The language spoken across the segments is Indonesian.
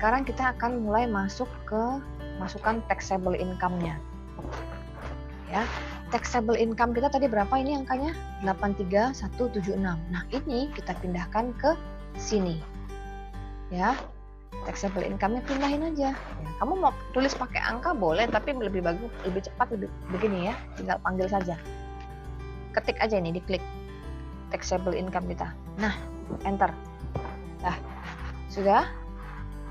sekarang kita akan mulai masuk ke masukkan taxable income-nya. Ya, taxable income kita tadi berapa ini angkanya? 83176. Nah, ini kita pindahkan ke sini. Ya. Taxable income-nya pindahin aja. Ya, kamu mau tulis pakai angka boleh, tapi lebih bagus, lebih cepat, lebih begini ya. Tinggal panggil saja. Ketik aja ini, diklik taxable income kita. Nah, enter. Nah, sudah?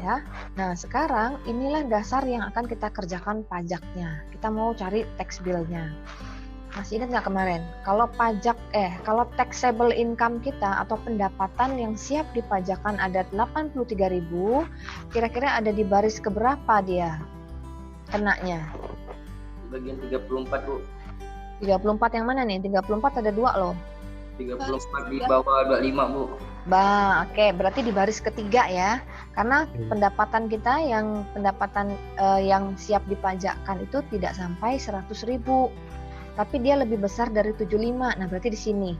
Ya. Nah, sekarang inilah dasar yang akan kita kerjakan pajaknya. Kita mau cari tax bill-nya. Masih ingat nggak kemarin? Kalau kalau taxable income kita atau pendapatan yang siap dipajakan ada 83.000, kira-kira ada di baris keberapa dia kenanya? Bagian 34, Bu. 34 yang mana nih? 34 ada 2 loh. 34 di bawah 25, Bu. Oke, berarti di baris ketiga ya. Karena pendapatan kita yang yang siap dipajakkan itu tidak sampai 100.000. Tapi dia lebih besar dari 75. Nah, berarti di sini.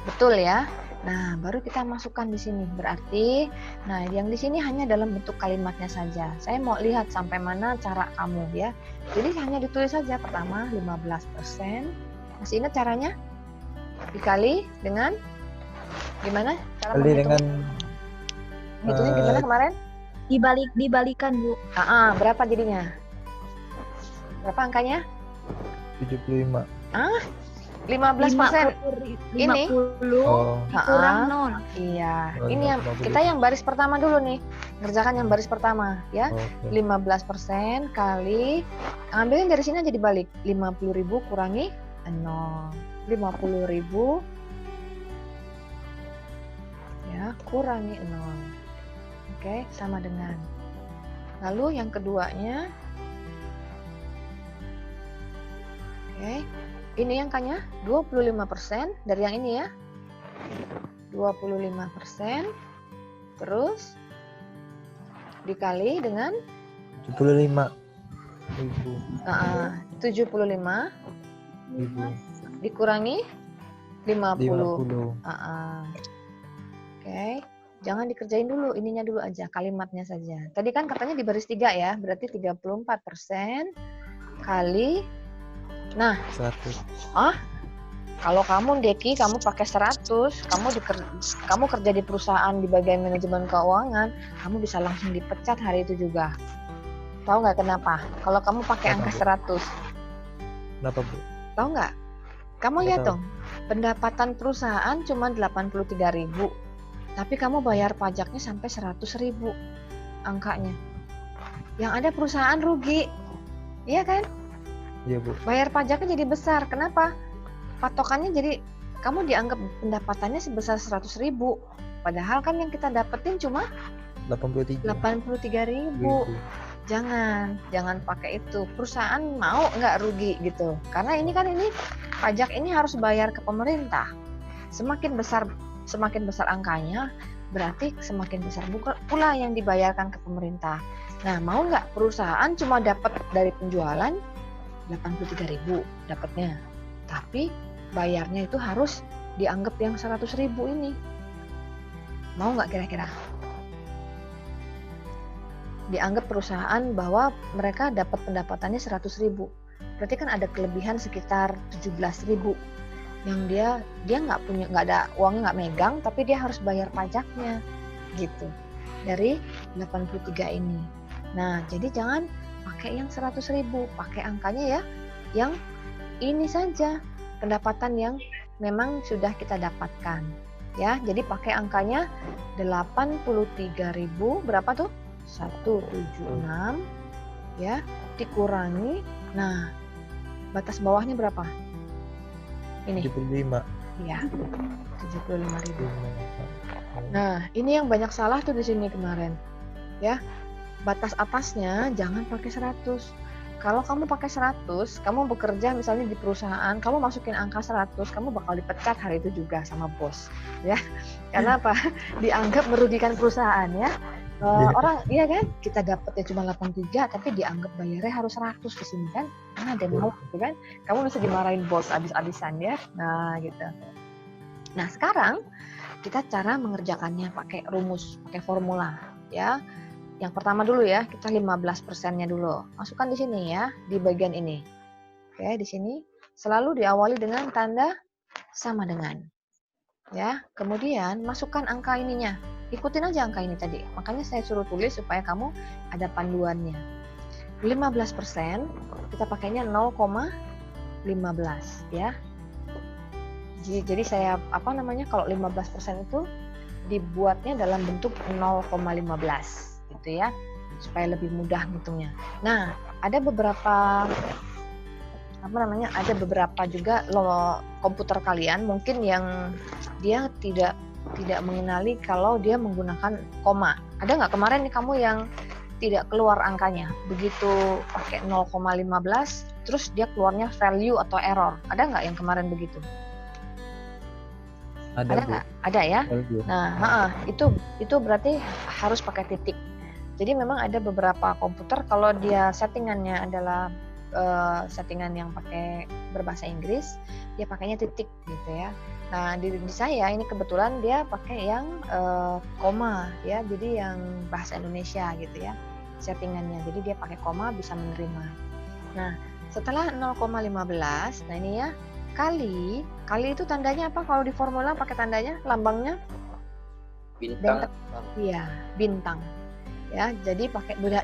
Betul ya? Nah, baru kita masukkan di sini. Berarti, nah yang di sini hanya dalam bentuk kalimatnya saja. Saya mau lihat sampai mana cara kamu ya. Jadi hanya ditulis saja pertama 15%. Masih ingat caranya? Dikali dengan gimana? Cara kali dengan hitungnya gimana kemarin? Dibalikan, Bu. Berapa jadinya? Berapa angkanya? 75. 15%. 50 Ini? kurang 0. Iya. Ini yang kita yang baris pertama dulu nih. Ngerjakan yang baris pertama ya. 15% kali, ambilin dari sini aja dibalik. 50.000 kurangi 0. 50.000 ya kurangi 0. Oke, sama dengan. Lalu yang keduanya. Oke, ini angkanya 25% dari yang ini ya. 25%. Terus dikali dengan 75.000. 75 dikurangi 50. Oke, jangan dikerjain dulu, ininya dulu aja, kalimatnya saja. Tadi kan katanya di baris 3 ya, berarti 34% kali. Nah, 100. Kalau kamu Deki, kamu pakai 100, kamu kerja di perusahaan di bagian manajemen keuangan, kamu bisa langsung dipecat hari itu juga. Tahu nggak kenapa? Kalau kamu pakai angka 100. Kenapa, Bu? Tahu nggak? Kamu lihat dong, pendapatan perusahaan cuma 83.000, tapi kamu bayar pajaknya sampai 100.000 angkanya. Yang ada perusahaan rugi, iya kan? Iya, Bu. Bayar pajaknya jadi besar. Kenapa? Patokannya jadi kamu dianggap pendapatannya sebesar 100.000. Padahal kan yang kita dapetin cuma 83.000. Jangan pakai itu. Perusahaan mau nggak rugi gitu. Karena ini pajak ini harus bayar ke pemerintah. Semakin besar angkanya, berarti semakin besar pula yang dibayarkan ke pemerintah. Nah, mau nggak perusahaan cuma dapat dari penjualan 83.000 dapatnya, tapi bayarnya itu harus dianggap yang 100.000 ini. Mau nggak kira-kira? Dianggap perusahaan bahwa mereka dapat pendapatannya 100.000, berarti kan ada kelebihan sekitar 17.000 yang dia nggak ada uangnya, nggak megang, tapi dia harus bayar pajaknya gitu dari 83 ini. Nah, jadi jangan pakai yang 100.000, pakai angkanya ya yang ini saja, pendapatan yang memang sudah kita dapatkan ya. Jadi pakai angkanya 83.000 berapa tuh? 176 ya, dikurangi. Nah, batas bawahnya berapa? Ini 75. Iya, 75.000. Nah, ini yang banyak salah tuh di sini kemarin ya. Batas atasnya jangan pakai 100. Kalau kamu pakai 100, kamu bekerja misalnya di perusahaan, kamu masukin angka 100, kamu bakal dipecat hari itu juga sama bos, ya. Karena apa? Dianggap merugikan perusahaan, ya. Orang, iya kan? Kita dapatnya cuma 83, tapi dianggap bayarnya harus 100 di sini kan? Karena ada mau, gitu kan? Kamu bisa dimarahin bos abis-abisan, ya. Nah, gitu. Nah, sekarang kita cara mengerjakannya pakai rumus, pakai formula, ya. Yang pertama dulu ya, kita 15%-nya dulu. Masukkan di sini ya, di bagian ini. Oke, di sini selalu diawali dengan tanda sama dengan. Ya, kemudian masukkan angka ininya. Ikutin aja angka ini tadi. Makanya saya suruh tulis supaya kamu ada panduannya. 15% kita pakainya 0,15 ya. Jadi saya kalau 15% itu dibuatnya dalam bentuk 0,15 gitu ya, supaya lebih mudah ngitungnya. Nah, ada beberapa juga komputer kalian mungkin yang dia tidak mengenali kalau dia menggunakan koma. Ada nggak kemarin nih kamu yang tidak keluar angkanya, begitu pakai 0,15 terus dia keluarnya value atau error? Ada nggak yang kemarin begitu? Ada nggak? Ada ya. Nah, itu berarti harus pakai titik. Jadi memang ada beberapa komputer kalau dia settingannya adalah settingan yang pakai berbahasa Inggris, dia pakainya titik gitu ya. Nah, di saya ini kebetulan dia pakai yang koma ya, jadi yang bahasa Indonesia gitu ya settingannya. Jadi dia pakai koma bisa menerima. Nah, setelah 0,15, nah ini ya, kali itu tandanya apa kalau di formula pakai tandanya, lambangnya? Bintang. Iya, bintang. Ya, jadi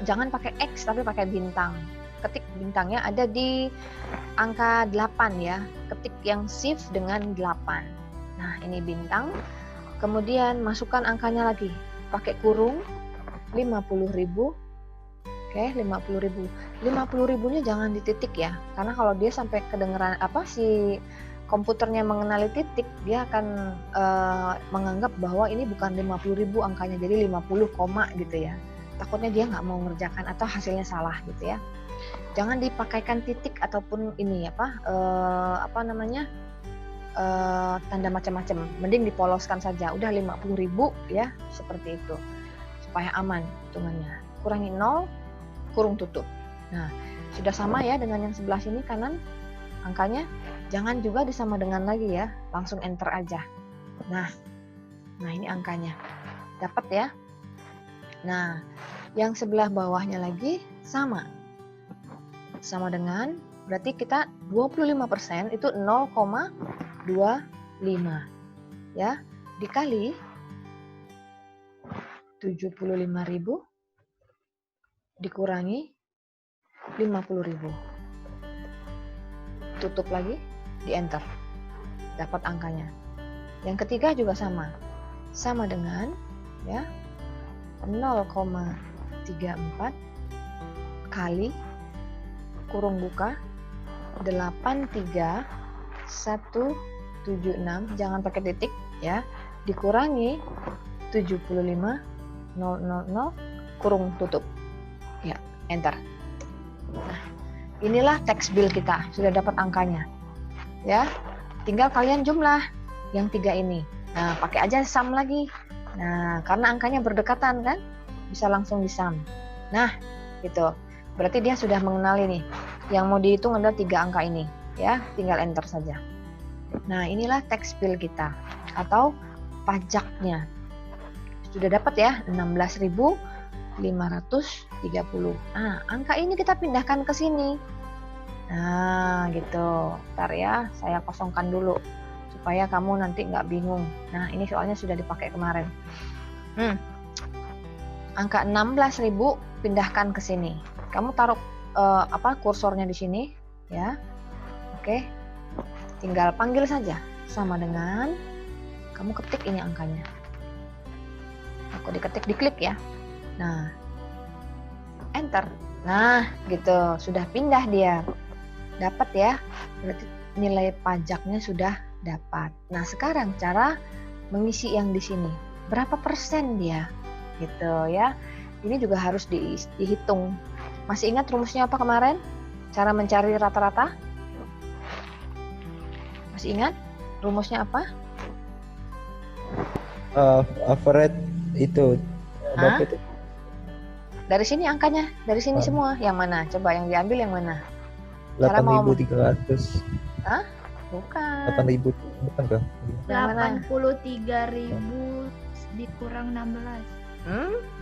jangan pakai X tapi pakai bintang. Ketik bintangnya ada di angka 8 ya. Ketik yang shift dengan 8. Nah, ini bintang. Kemudian masukkan angkanya lagi. Pakai kurung 50.000. Oke, 50.000. 50.000-nya jangan dititik ya. Karena kalau dia sampai kedengeran si komputernya mengenali titik, dia akan menganggap bahwa ini bukan 50.000 angkanya, jadi 50, gitu ya. Takutnya dia nggak mau ngerjakan atau hasilnya salah gitu ya. Jangan dipakaikan titik ataupun ini tanda macam-macam. Mending dipoloskan saja. Udah 50.000 ya, seperti itu. Supaya aman hitungannya. Kurangi 0, kurung tutup. Nah, sudah sama ya dengan yang sebelah sini kanan angkanya. Jangan juga disama dengan lagi ya, langsung enter aja. Nah ini angkanya. Dapat ya? Nah, yang sebelah bawahnya lagi sama dengan, berarti kita 25% itu 0,25 ya, dikali 75.000 dikurangi 50.000, tutup lagi, di enter, dapat angkanya. Yang ketiga juga sama dengan ya 0,34 kali kurung buka 83176, jangan pakai titik ya, dikurangi 75.000 kurung tutup ya, enter. Nah, inilah tax bill kita, sudah dapat angkanya ya. Tinggal kalian jumlah yang 3 ini. Nah, pakai aja sum lagi. Nah, karena angkanya berdekatan kan, bisa langsung disum. Nah, gitu. Berarti dia sudah mengenali nih. Yang mau dihitung adalah 3 angka ini, ya. Tinggal enter saja. Nah, inilah tax bill kita atau pajaknya. Sudah dapat ya, 16.530. Nah, angka ini kita pindahkan ke sini. Nah, gitu. Ntar ya, saya kosongkan dulu supaya kamu nanti nggak bingung. Nah, ini soalnya sudah dipakai kemarin. Angka 16.000 pindahkan ke sini. Kamu taruh kursornya di sini, ya. Oke. Tinggal panggil saja sama dengan kamu ketik ini angkanya. Aku diketik, diklik ya. Nah, enter. Nah, gitu. Sudah pindah dia. Dapat ya. Berarti nilai pajaknya sudah dapat. Nah, sekarang cara mengisi yang di sini. Berapa persen dia? Gitu ya. Ini juga harus dihitung. Masih ingat rumusnya apa kemarin? Cara mencari rata-rata? Masih ingat rumusnya apa? Average itu. Berapa itu? Dari sini angkanya, dari sini semua. Yang mana? Coba yang diambil yang mana? 8.300. Hah? Bukan. 8.000 bukan kah? Yang mana? 83.000 dikurang 16.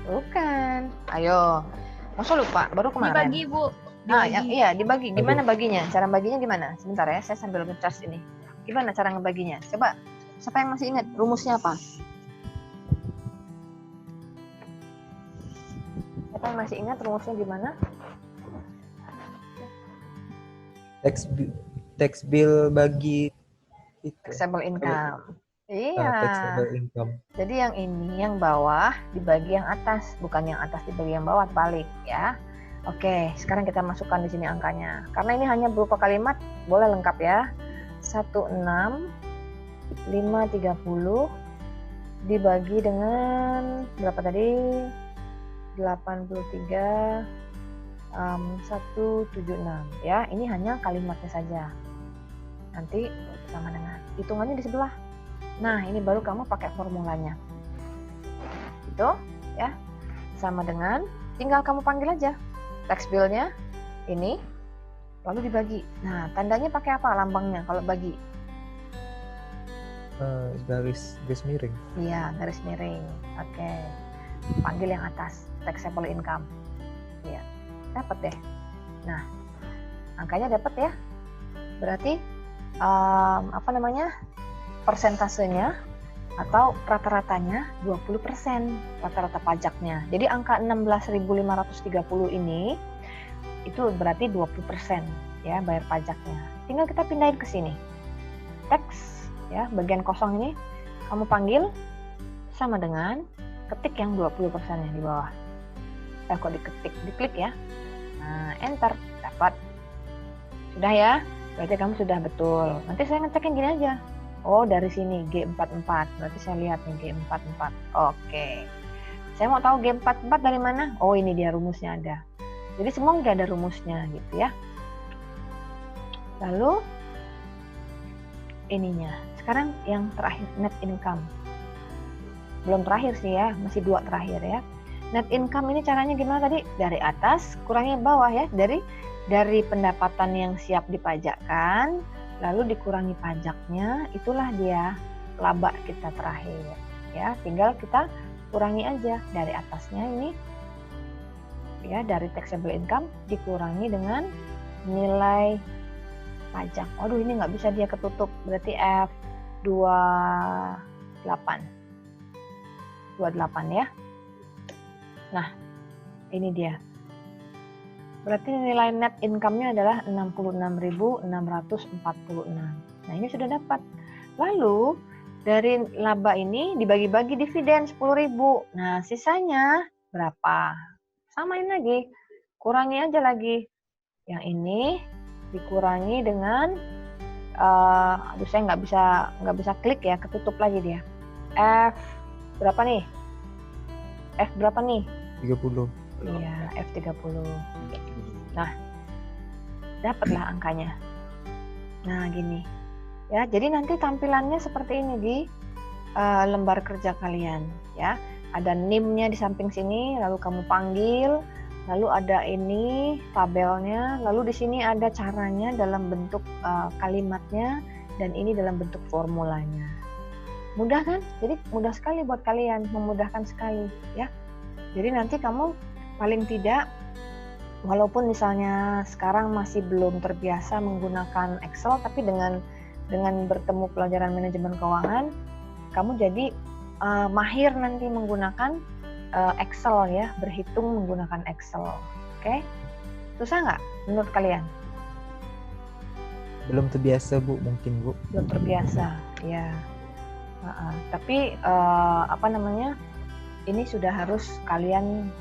Bukan. Ayo. Masa lupa? Baru kemarin. Dibagi, Bu. Nah, Dibagi. iya dibagi. Gimana baginya? Cara baginya gimana? Sebentar ya, saya sambil ngecas ini. Gimana cara ngebaginya? Coba, siapa yang masih ingat rumusnya apa? Siapa yang masih ingat rumusnya gimana? Tax bill bagi itu. Taxable income. Taxable Iya. income. Jadi yang ini yang bawah dibagi yang atas, bukan yang atas dibagi yang bawah, balik ya. Oke, sekarang kita masukkan di sini angkanya. Karena ini hanya berupa kalimat, boleh lengkap ya. 16,530 dibagi dengan berapa tadi? 83 176 ya. Ini hanya kalimatnya saja. Nanti sama dengan hitungannya di sebelah. Nah, ini baru kamu pakai formulanya. Itu ya. Sama dengan tinggal kamu panggil aja tax bill-nya ini lalu dibagi. Nah, tandanya pakai apa lambangnya kalau bagi? Garis miring. Iya, garis miring. Oke. Panggil yang atas, taxable income. Iya. Dapat deh. Nah, angkanya dapat ya. Berarti persentasenya atau rata-ratanya 20% rata-rata pajaknya. Jadi angka 16.530 ini itu berarti 20% ya bayar pajaknya. Tinggal kita pindahin ke sini. Tax ya, bagian kosong ini kamu panggil sama dengan ketik yang 20%-nya di bawah. Kok diketik, diklik ya. Nah, enter, dapat. Sudah ya? Berarti kamu sudah betul. Nanti saya ngecekin gini aja. Oh, dari sini G44. Berarti saya lihat nih G44. Oke. Saya mau tahu G44 dari mana? Oh, ini dia rumusnya ada. Jadi semua udah ada rumusnya gitu ya. Lalu ininya. Sekarang yang terakhir net income. Belum terakhir sih ya, masih 2 terakhir ya. Net income ini caranya gimana tadi? Dari atas kurangnya bawah ya, dari pendapatan yang siap dipajakkan, lalu dikurangi pajaknya, itulah dia laba kita terakhir. Ya, tinggal kita kurangi aja dari atasnya ini. Ya, dari taxable income dikurangi dengan nilai pajak. Waduh, ini nggak bisa dia ketutup, berarti F28 ya. Nah, ini dia. Berarti nilai net income-nya adalah 66.646. Nah, ini sudah dapat. Lalu, dari laba ini dibagi-bagi dividen 10.000. Nah, sisanya berapa? Samain lagi. Kurangi aja lagi. Yang ini dikurangi dengan saya nggak bisa klik ya, ketutup lagi dia. F berapa nih? 30. Iya, F30. Nah, dapatlah angkanya. Nah, gini. Ya, jadi nanti tampilannya seperti ini di lembar kerja kalian, ya. Ada NIM-nya di samping sini, lalu kamu panggil, lalu ada ini tabelnya, lalu di sini ada caranya dalam bentuk kalimatnya, dan ini dalam bentuk formulanya. Mudah kan? Jadi mudah sekali buat kalian, memudahkan sekali, ya. Jadi nanti kamu paling tidak, walaupun misalnya sekarang masih belum terbiasa menggunakan Excel, tapi dengan bertemu pelajaran manajemen keuangan, kamu jadi mahir nanti menggunakan Excel ya, berhitung menggunakan Excel. Oke? Susah nggak menurut kalian? Belum terbiasa, Bu, mungkin, Bu. Belum terbiasa, ya. Tapi ini sudah harus kalian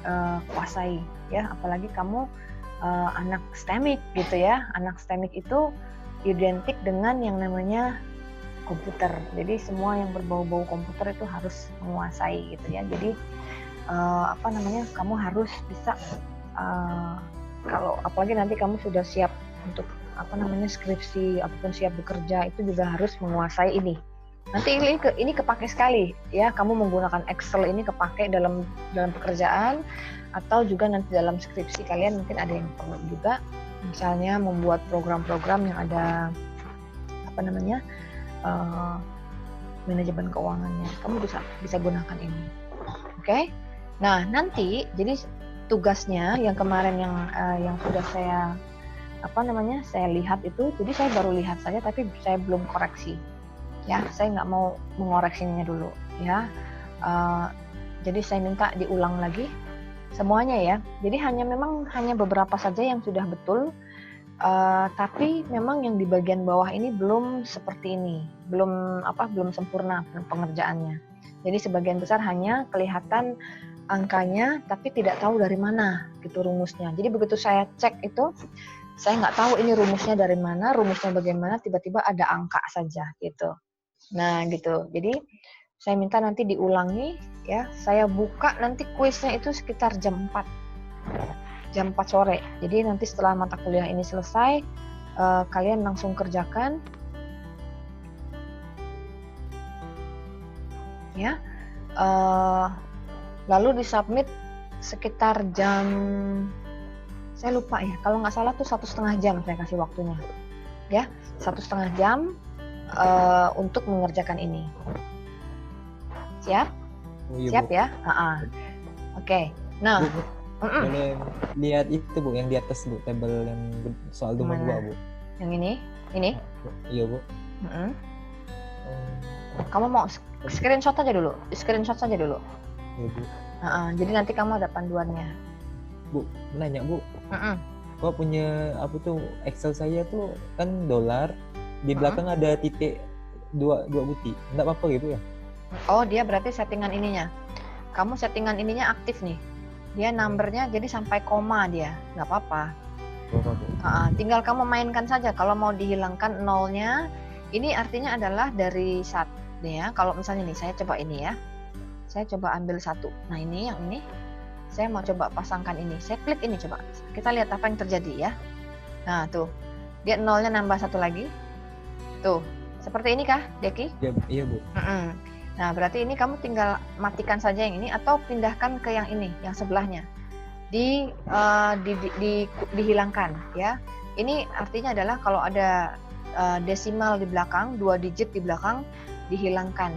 kuasai ya, apalagi kamu anak STEMIC gitu ya. Anak STEMIC itu identik dengan yang namanya komputer. Jadi semua yang berbau-bau komputer itu harus menguasai gitu ya. Jadi kamu harus bisa kalau apalagi nanti kamu sudah siap untuk skripsi ataupun siap bekerja, itu juga harus menguasai ini. Nanti ini kepake sekali ya, kamu menggunakan Excel ini kepake dalam pekerjaan, atau juga nanti dalam skripsi kalian mungkin ada yang perlu juga, misalnya membuat program-program yang ada manajemen keuangannya, kamu bisa gunakan ini. Oke? Nah, nanti jadi tugasnya yang kemarin yang sudah saya saya lihat itu, jadi saya baru lihat saja tapi saya belum koreksi. Ya, saya nggak mau mengoreksinya dulu ya. Jadi saya minta diulang lagi semuanya ya. Jadi memang hanya beberapa saja yang sudah betul. Tapi memang yang di bagian bawah ini belum seperti ini, belum sempurna pengerjaannya. Jadi sebagian besar hanya kelihatan angkanya, tapi tidak tahu dari mana gitu rumusnya. Jadi begitu saya cek itu, saya nggak tahu ini rumusnya dari mana, rumusnya bagaimana, tiba-tiba ada angka saja gitu. Nah gitu. Jadi saya minta nanti diulangi ya. Saya buka nanti kuisnya itu sekitar jam 4 sore. Jadi nanti setelah mata kuliah ini selesai, kalian langsung kerjakan. Ya. Lalu disubmit sekitar jam, saya lupa ya, kalau nggak salah tuh 1,5 jam saya kasih waktunya. Ya, 1,5 jam untuk mengerjakan ini. Siap? Oh, iya, Siap Bu. ya? Oke. Nah, Bu, boleh lihat itu Bu yang di atas Bu, tabel yang soal nomor 2 Bu. Yang ini? Ini? Iya Bu. Kamu mau screenshot aja dulu? Screenshot saja dulu. Iya Bu. Jadi nanti kamu ada panduannya. Bu, menanya Bu. Kok punya apa tuh Excel saya tuh kan dolar, di belakang ada titik dua putih. Enggak apa-apa gitu ya? Oh, dia berarti settingan ininya. Kamu settingan ininya aktif nih. Dia numbernya jadi sampai koma dia, nggak apa-apa. Tinggal kamu mainkan saja. Kalau mau dihilangkan nolnya, ini artinya adalah dari 1 nih ya. Kalau misalnya nih, saya coba ini ya. Saya coba ambil 1. Nah ini yang ini, saya mau coba pasangkan ini. Saya klik ini coba. Kita lihat apa yang terjadi ya. Nah tuh, dia nolnya nambah 1 lagi. Tuh, seperti ini kah, Deki? Iya Bu. Nah, berarti ini kamu tinggal matikan saja yang ini atau pindahkan ke yang ini, yang sebelahnya. Dihilangkan ya. Ini artinya adalah kalau ada desimal di belakang, 2 digit di belakang, dihilangkan.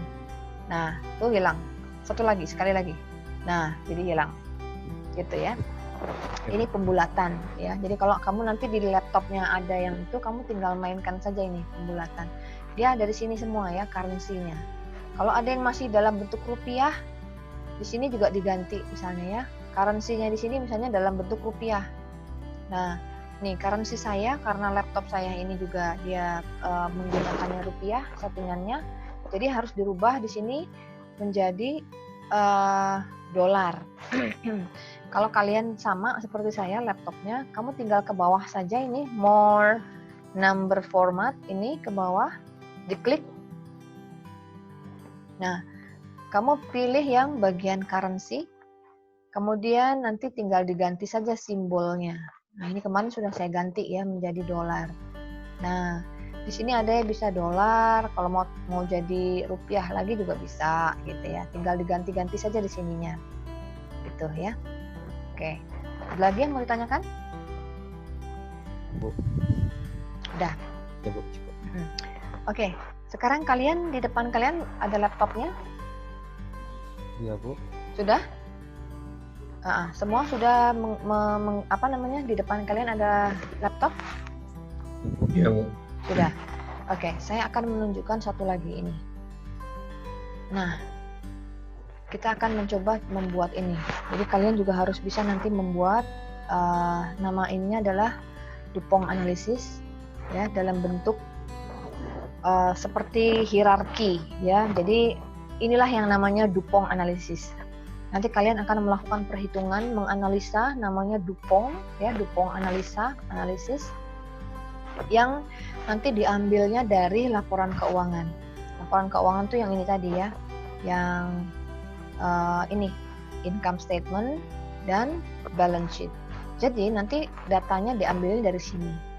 Nah, tuh hilang. 1 lagi, sekali lagi. Nah, jadi hilang. Gitu ya. Ini pembulatan ya. Jadi kalau kamu nanti di laptopnya ada yang itu, kamu tinggal mainkan saja ini pembulatan. Dia dari sini semua ya, currency-nya. Kalau ada yang masih dalam bentuk rupiah, di sini juga diganti misalnya ya. Currency-nya di sini misalnya dalam bentuk rupiah. Nah, nih currency saya karena laptop saya ini juga dia menggunakannya rupiah settingannya. Jadi harus dirubah di sini menjadi dolar. Kalau kalian sama seperti saya laptopnya, kamu tinggal ke bawah saja ini more number format ini ke bawah, diklik. Nah, kamu pilih yang bagian currency, kemudian nanti tinggal diganti saja simbolnya. Nah, ini kemarin sudah saya ganti ya menjadi dolar. Nah, di sini ada yang bisa dolar, kalau mau jadi rupiah lagi juga bisa gitu ya. Tinggal diganti-ganti saja di sininya. Gitu ya. Oke. Ada lagi yang mau ditanyakan? Bu. Udah. Ya Bu, cukup. Oke. Sekarang kalian di depan kalian ada laptopnya? Iya Bu. Sudah? Semua sudah di depan kalian ada laptop? Iya Bu. Sudah. Oke, saya akan menunjukkan satu lagi ini. Nah, kita akan mencoba membuat ini. Jadi kalian juga harus bisa nanti membuat nama ininya adalah Dupont Analysis ya, dalam bentuk seperti hierarki ya. Jadi inilah yang namanya Dupont Analysis. Nanti kalian akan melakukan perhitungan, menganalisa, namanya Dupont ya, Dupont Analysis yang nanti diambilnya dari laporan keuangan. Laporan keuangan tuh yang ini tadi ya, yang ini income statement dan balance sheet. Jadi nanti datanya diambil dari sini.